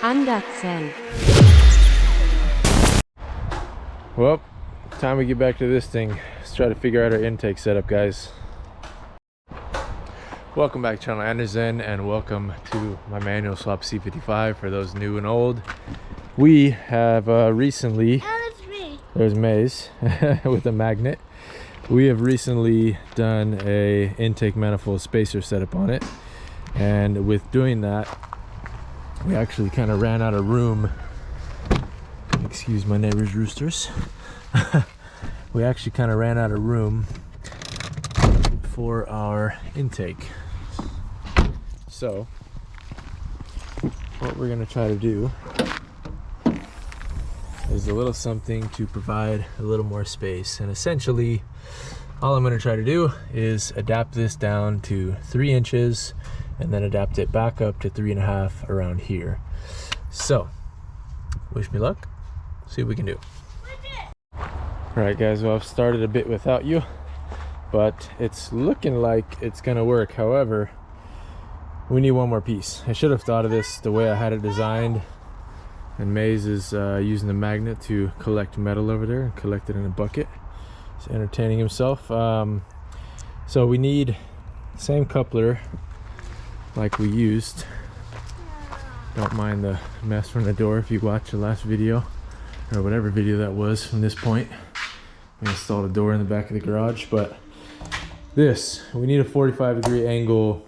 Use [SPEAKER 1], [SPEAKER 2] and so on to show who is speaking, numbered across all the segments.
[SPEAKER 1] Andersen.
[SPEAKER 2] Well, time we get back to this thing. Let's try to figure out our intake setup, guys. Welcome back to channel Andersen, and welcome to my manual swap C55 for those new and old. We have recently, there's Maze with a magnet. We have recently done a intake manifold spacer setup on it, and with doing that, we actually kind of ran out of room. Excuse my neighbor's roosters. We actually kind of ran out of room for our intake. So what we're going to try to do is a little something to provide a little more space, and essentially all I'm going to try to do is adapt this down to 3 inches and then adapt it back up to 3.5 around here. So wish me luck, see what we can do. Alright guys, well, I've started a bit without you, but it's looking like it's gonna work. However, we need one more piece. I should have thought of this the way I had it designed, and Maze is using the magnet to collect metal over there and collect it in a bucket. He's entertaining himself. So we need the same coupler like we used. Don't mind the mess from the door if you watch the last video, or whatever video that was from this point. We installed a door in the back of the garage, but this, we need a 45-degree angle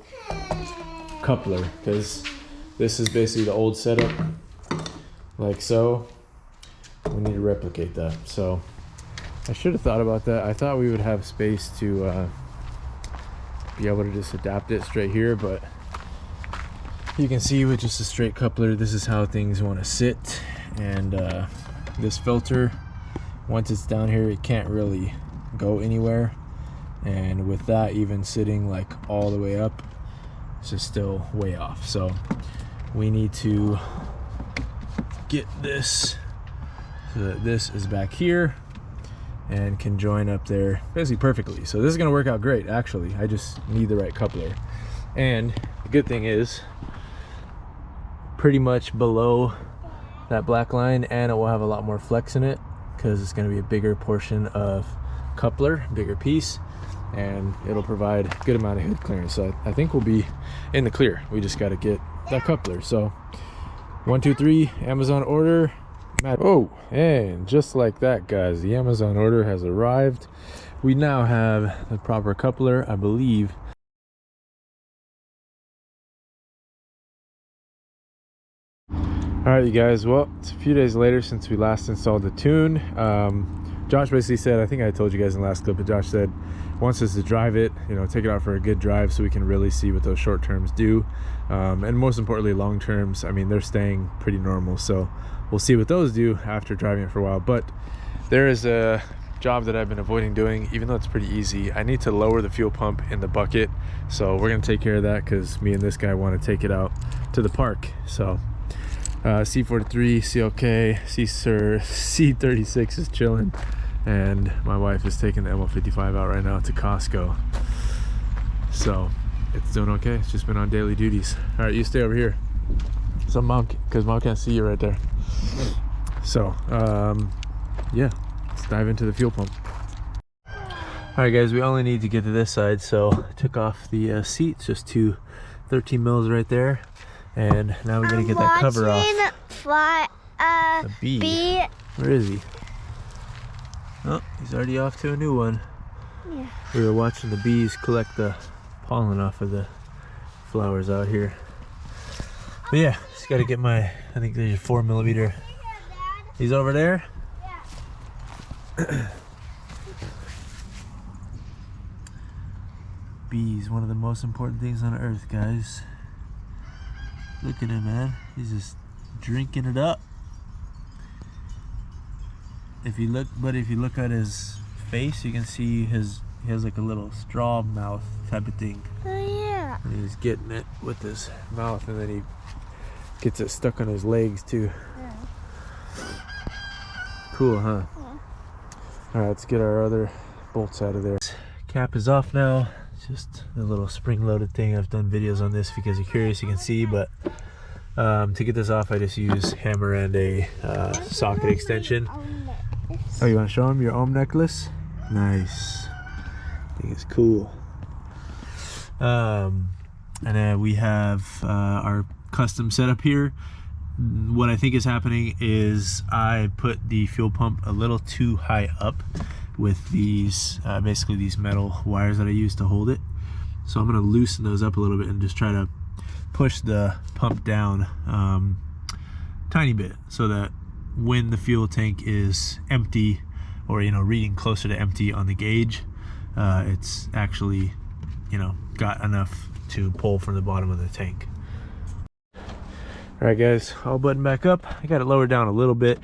[SPEAKER 2] coupler, because this is basically the old setup, like so. We need to replicate that. So I should have thought about that. I thought we would have space to be able to just adapt it straight here, but you can see with just a straight coupler, this is how things want to sit. And this filter, once it's down here, it can't really go anywhere, and with that even sitting like all the way up, it's just still way off. So we need to get this so that this is back here and can join up there basically perfectly. So this is going to work out great, actually. I just need the right coupler, and the good thing is pretty much below that black line, and it will have a lot more flex in it because it's going to be a bigger portion of coupler, bigger piece, and it'll provide a good amount of hood clearance. So I think we'll be in the clear. We just got to get that coupler. So 1 2 3 Amazon order. Oh, and just like that, guys, the Amazon order has arrived. We now have the proper coupler, I believe. Alright you guys, well, it's a few days later since we last installed the tune. Josh basically said, I think I told you guys in the last clip, but Josh said wants us to drive it, you know, take it out for a good drive so we can really see what those short terms do, and most importantly long terms. I mean, they're staying pretty normal, so we'll see what those do after driving it for a while. But there is a job that I've been avoiding doing, even though it's pretty easy. I need to lower the fuel pump in the bucket, so we're gonna take care of that because me and this guy want to take it out to the park. So C43, CLK, C36 is chilling, and my wife is taking the ML55 out right now to Costco. So it's doing okay. It's just been on daily duties. All right, you stay over here. So mom, because mom can't see you right there. So yeah, let's dive into the fuel pump. All right guys, we only need to get to this side, so I took off the seats, just 2 13 mils right there. And now we gotta get that cover off. A bee. Where is he? Oh, he's already off to a new one. Yeah. We were watching the bees collect the pollen off of the flowers out here. But yeah, just gotta get my, I think there's a 4mm. He's over there? Yeah. Bees, one of the most important things on earth, guys. Look at him, man. He's just drinking it up. If you look at his face, you can see he has like a little straw mouth type of thing.
[SPEAKER 3] Oh yeah.
[SPEAKER 2] And he's getting it with his mouth, and then he gets it stuck on his legs too. Yeah. Cool, huh? Yeah. All right, let's get our other bolts out of there. Cap is off now. It's just a little spring-loaded thing. I've done videos on this because you're curious, you can see, but To get this off, I just use hammer and a socket extension. Oh, you want to show him your ohm necklace? Nice. I think it's cool. And then we have our custom setup here. What I think is happening is I put the fuel pump a little too high up with these basically these metal wires that I use to hold it. So I'm going to loosen those up a little bit and just try to push the pump down tiny bit, so that when the fuel tank is empty, or reading closer to empty on the gauge, it's actually got enough to pull from the bottom of the tank. All right guys, all buttoned back up. I got it lowered down a little bit.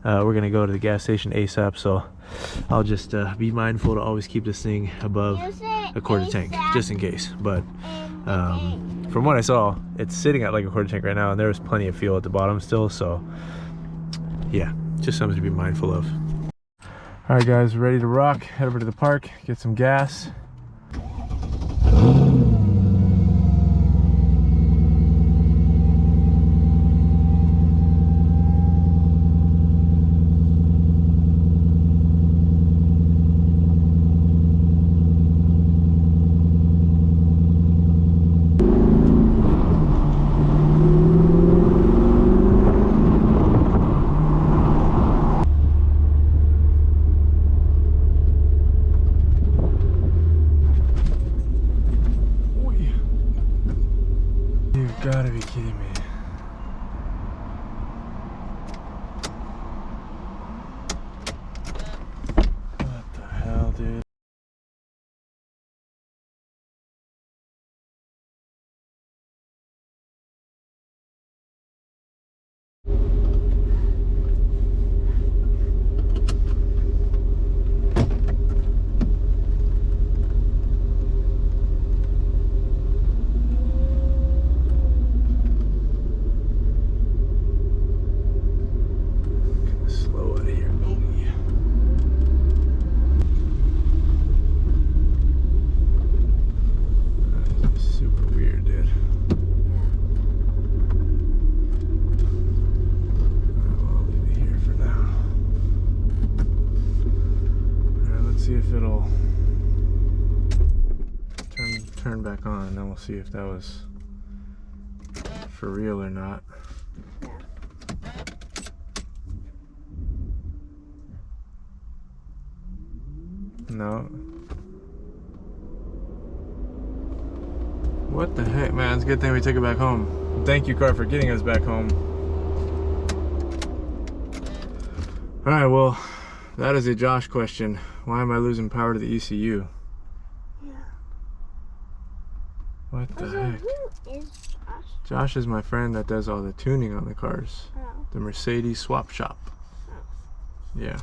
[SPEAKER 2] We're gonna go to the gas station ASAP, so I'll just be mindful to always keep this thing above a quarter tank, just in case. But from what I saw, it's sitting at like a quarter tank right now, and there's plenty of fuel at the bottom still, so yeah, just something to be mindful of. All right guys, ready to rock. Head over to the park, get some gas. Gotta be kidding me. What the hell, dude? See if it'll turn back on, and then we'll see if that was for real or not. No. What the heck, man? It's a good thing we took it back home. Thank you, car, for getting us back home. Alright, well, that is a Josh question. Why am I losing power to the ECU? Yeah. What the heck? Who is Josh? Josh is my friend that does all the tuning on the cars. Oh. The Mercedes swap shop. Oh. Yeah.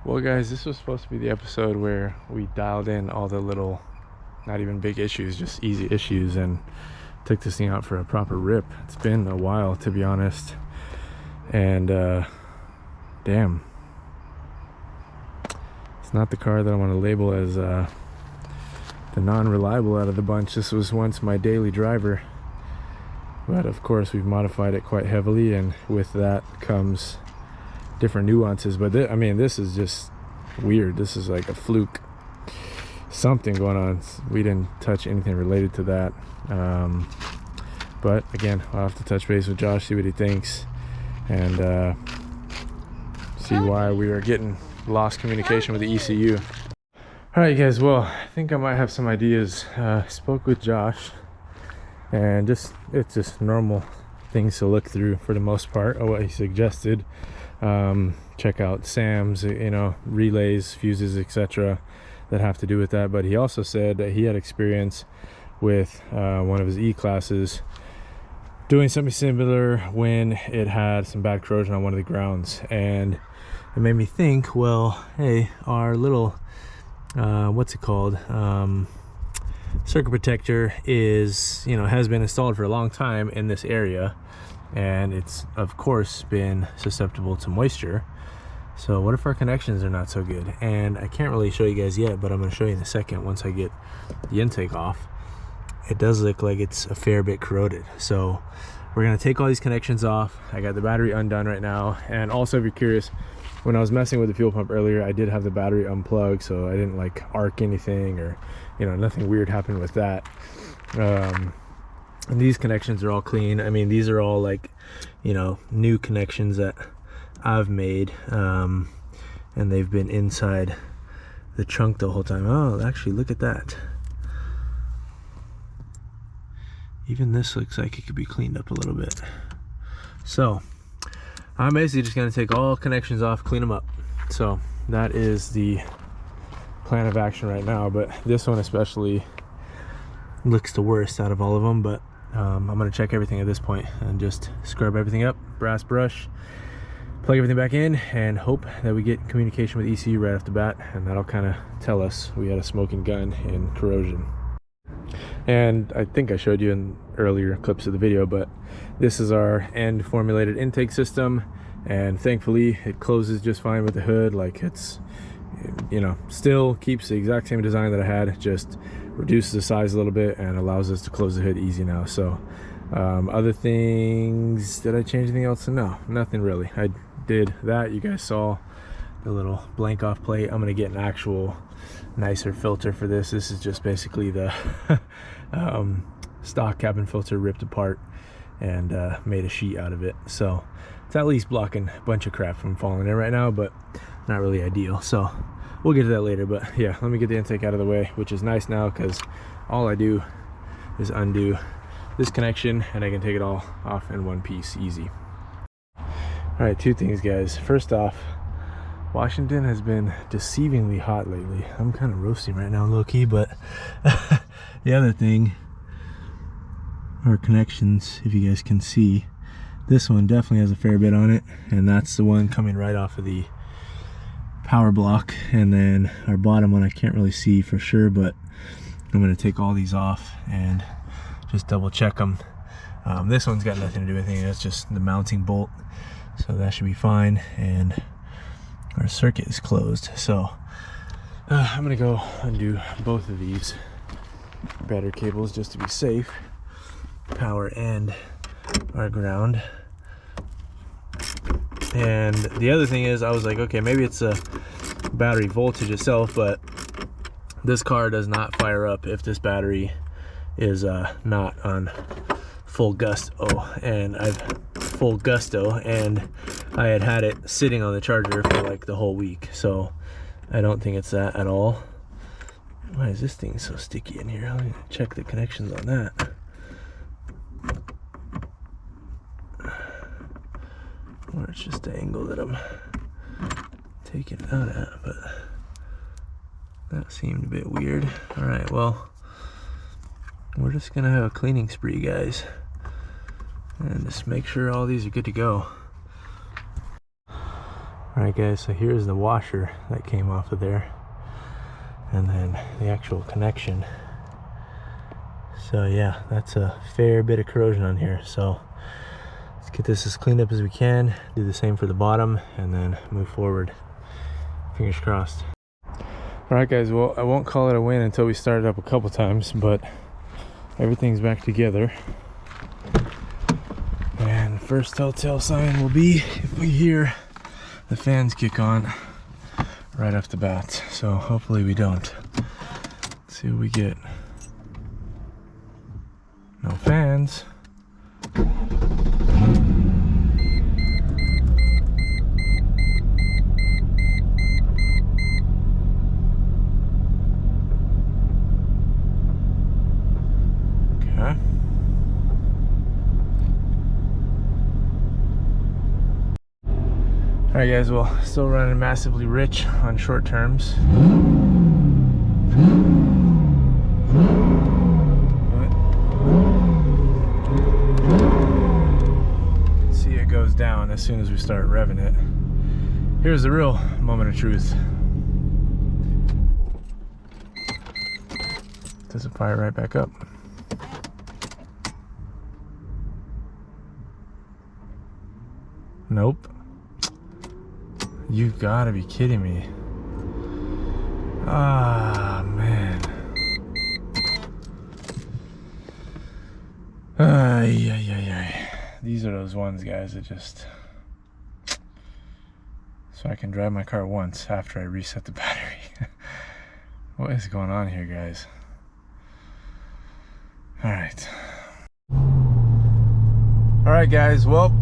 [SPEAKER 2] Well guys, this was supposed to be the episode where we dialed in all the little, not even big issues, just easy issues, and took this thing out for a proper rip. It's been a while, to be honest. And damn. It's not the car that I want to label as the non-reliable out of the bunch. This was once my daily driver, but of course we've modified it quite heavily, and with that comes different nuances. But I mean, this is just weird. This is like a fluke, something going on. We didn't touch anything related to that, but again, I'll have to touch base with Josh, see what he thinks, and see why we are getting lost communication with the ECU. All right guys, well, I think I might have some ideas. Spoke with Josh, and it's just normal things to look through for the most part of what he suggested. Check out SAMs, relays, fuses, etc. that have to do with that. But he also said that he had experience with one of his E-classes doing something similar when it had some bad corrosion on one of the grounds, and it made me think, well, hey, our little what's it called, circuit protector is, has been installed for a long time in this area, and it's of course been susceptible to moisture. So what if our connections are not so good? And I can't really show you guys yet, but I'm going to show you in a second once I get the intake off. it does look like it's a fair bit corroded. So we're gonna take all these connections off. I got the battery undone right now. And also, if you're curious, when I was messing with the fuel pump earlier, I did have the battery unplugged, so I didn't like arc anything, or nothing weird happened with that. And these connections are all clean. I mean, these are all like new connections that I've made, and they've been inside the trunk the whole time. Oh, actually, look at that. Even this looks like it could be cleaned up a little bit. So I'm basically just gonna take all connections off, clean them up. So that is the plan of action right now, but this one especially looks the worst out of all of them. But I'm gonna check everything at this point and just scrub everything up, brass brush, plug everything back in, and hope that we get communication with ECU right off the bat, and that'll kind of tell us we had a smoking gun in corrosion. And I think I showed you in earlier clips of the video, but this is our end formulated intake system, and thankfully it closes just fine with the hood. Like, it's still keeps the exact same design that I had, just reduces the size a little bit and allows us to close the hood easy now. So other things, did I change anything else? No, nothing really. I did that. You guys saw the little blank off plate. I'm gonna get an actual nicer filter for this. This is just basically the stock cabin filter ripped apart and made a sheet out of it. So it's at least blocking a bunch of crap from falling in right now, but not really ideal. So we'll get to that later. But yeah, let me get the intake out of the way, which is nice now because all I do is undo this connection and I can take it all off in one piece, easy. All right, two things, guys. First off, Washington has been deceivingly hot lately. I'm kind of roasting right now, low-key, but the other thing, our connections, if you guys can see, this one definitely has a fair bit on it, and that's the one coming right off of the power block. And then our bottom one I can't really see for sure, but I'm going to take all these off and just double check them. This one's got nothing to do with anything, it's just the mounting bolt, so that should be fine. And our circuit is closed, so I'm gonna go undo both of these battery cables just to be safe, power and our ground. And the other thing is, I was like, okay, maybe it's a battery voltage itself, but this car does not fire up if this battery is not on full gusto, and I had it sitting on the charger for like the whole week, so I don't think it's that at all. Why is this thing so sticky in here? Let me check the connections on that. Or it's just the angle that I'm taking it out at, but that seemed a bit weird. All right, well, we're just gonna have a cleaning spree, guys, and just make sure all these are good to go. Alright guys, so here's the washer that came off of there, and then the actual connection. So yeah, that's a fair bit of corrosion on here, so let's get this as cleaned up as we can, do the same for the bottom, and then move forward. Fingers crossed. Alright guys, well, I won't call it a win until we start it up a couple times, but everything's back together. And the first telltale sign will be if we hear the fans kick on right off the bat. So hopefully we don't. Let's see what we get. No fans. Okay. Alright guys, well, still running massively rich on short terms. See, it goes down as soon as we start revving it. Here's the real moment of truth. Does it fire right back up? Nope. You've got to be kidding me. Ah, man. These are those ones, guys, that just... So I can drive my car once after I reset the battery. What is going on here, guys? Alright. Alright, guys, well,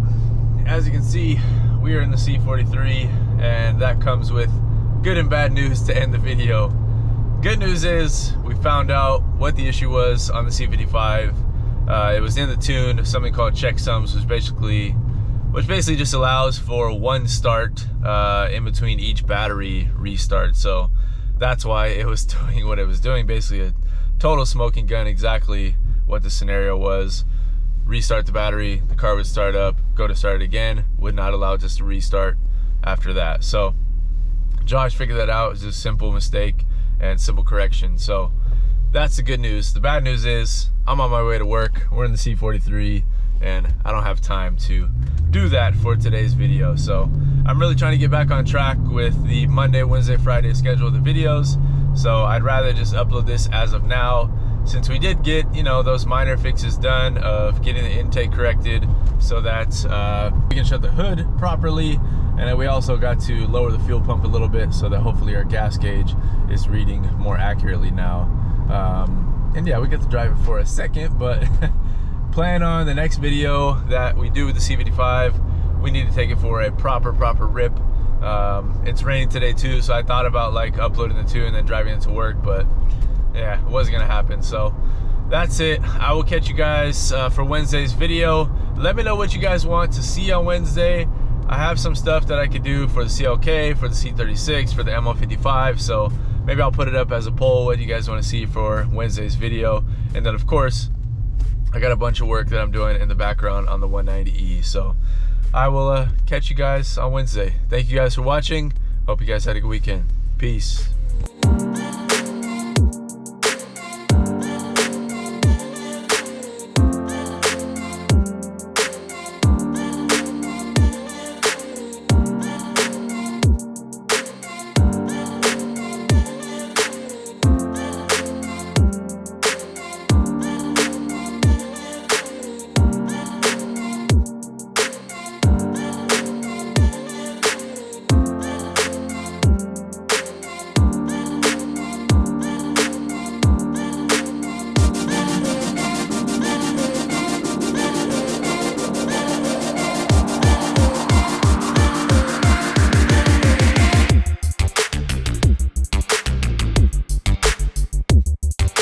[SPEAKER 2] as you can see, we are in the C43, and that comes with good and bad news to end the video. Good news is we found out what the issue was on the C55. It was in the tune of something called checksums, which basically just allows for one start in between each battery restart. So that's why it was doing what it was doing, basically a total smoking gun, exactly what the scenario was. Restart the battery, the car would start up, go to start it again, would not allow it just to restart after that. So Josh figured that out. It was just a simple mistake and simple correction. So that's the good news. The bad news is I'm on my way to work. We're in the C43 and I don't have time to do that for today's video. So I'm really trying to get back on track with the Monday, Wednesday, Friday schedule of the videos. So I'd rather just upload this as of now, since we did get, you know, those minor fixes done of getting the intake corrected so that we can shut the hood properly. And then we also got to lower the fuel pump a little bit so that hopefully our gas gauge is reading more accurately now. And yeah, we get to drive it for a second, but plan on the next video that we do with the C55, we need to take it for a proper rip. It's raining today too, so I thought about like uploading the two and then driving it to work, but yeah, it wasn't gonna happen. So that's it. I will catch you guys for Wednesday's video. Let me know what you guys want to see on Wednesday. I have some stuff that I could do for the CLK, for the C36, for the ML55, so maybe I'll put it up as a poll what you guys want to see for Wednesday's video. And then of course I got a bunch of work that I'm doing in the background on the 190E. So I will catch you guys on Wednesday. Thank you guys for watching. Hope you guys had a good weekend. Peace.